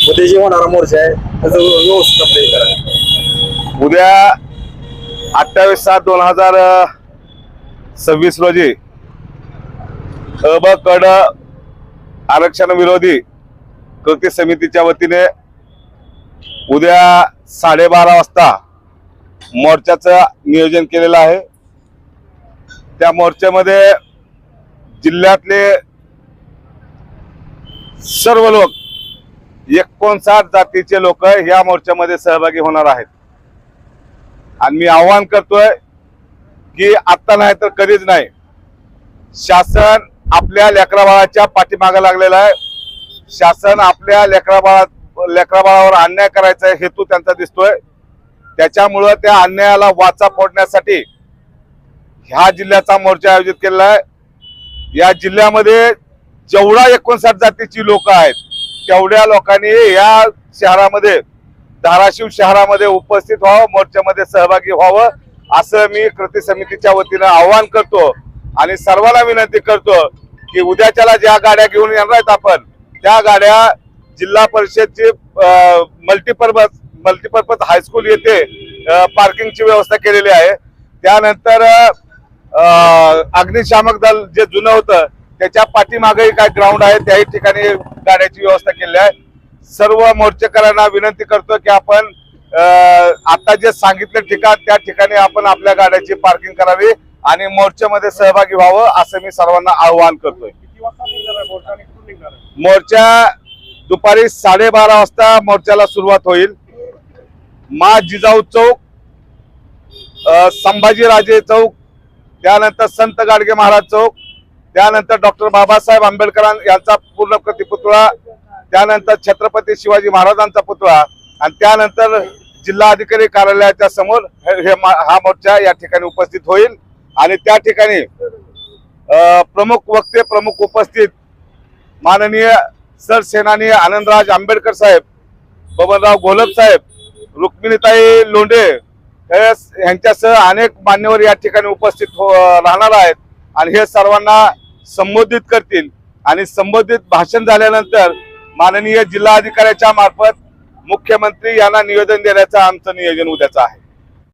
उद्या जे होणारा मोर्चा आहे त्याचं व्यवस्थित आपलं हे करा. उद्या 28/7/2026 रोजी ब कड आरक्षण विरोधी कृती समितीच्या वतीने उद्या 12:30 वाजता मोर्चाचं नियोजन केलेलं आहे. त्या मोर्चामध्ये जिल्ह्यातले सर्व लोक 59 जातीचे लोक या मोर्चामध्ये सहभागी होणार आहेत. आणि मी आवाहन करतोय की आता नाही तर कधीच नाही, शासन आपल्या लेकराबाळाच्या पाठीमागे लागलेला आहे. शासन आपल्या लेकराबाळावर अन्याय करायचा हेतू त्यांचा दिसतोय. त्याच्यामुळं त्या अन्यायाला वाचा फोडण्यासाठी ह्या जिल्ह्याचा मोर्चा आयोजित केलेला आहे. या जिल्ह्यामध्ये जेवढा 59 जातीची लोक आहेत तेवढ्या लोकांनी या शहरामध्ये, धाराशिव शहरामध्ये उपस्थित व्हावं, मोर्चामध्ये सहभागी व्हावं असं मी कृती समितीच्या वतीनं आवाहन करतो. आणि सर्वांना विनंती करतो की उद्याच्याला ज्या गाड्या घेऊन येणार आहेत आपण, त्या गाड्या जिल्हा परिषदची मल्टीपर्पज हायस्कूल येथे पार्किंगची व्यवस्था केलेली आहे. त्यानंतर अग्निशामक दल जे जुनं होतं त्याच्या पाठीमागेही काय ग्राउंड आहे, त्याही ठिकाणी गाड्याची व्यवस्था केली आहे. सर्व मोर्चेकरांना विनंती करतो की आपण आता जे सांगितलं ठिकाण त्या ठिकाणी आपण आपल्या गाड्याची पार्किंग करावी आणि मोर्चामध्ये सहभागी व्हावं असं मी सर्वांना आवाहन करतोय. मोर्चा दुपारी 12:30 वाजता मोर्चाला सुरुवात होईल. मा जिजाऊ चौक, संभाजीराजे चौक, त्यानंतर संत गाडगे महाराज चौक, त्यानंतर डॉक्टर बाबासाहेब आंबेडकर यांचा पूर्णकृती पुतळा, त्यानंतर छत्रपती शिवाजी महाराजांचा पुतळा आणि त्यानंतर जिल्हाधिकारी कार्यालयाच्या समोर हा मोर्चा या ठिकाणी उपस्थित होईल. आणि त्या ठिकाणी प्रमुख वक्ते, प्रमुख उपस्थित माननीय सरसेनानी आनंदराज आंबेडकर साहेब, बबनराव घोलप साहेब, रुक्मिणीताई लोंढे यांच्यासह अनेक मान्यवर या ठिकाणी उपस्थित राहणार आहेत. आणि हे सर्वांना संबोधित करतील. आणि संबोधित भाषण झाल्यानंतर माननीय जिल्हाधिकाऱ्याच्या मार्फत मुख्यमंत्री यांना निवेदन देण्याचं आमचं नियोजन उद्याचं आहे.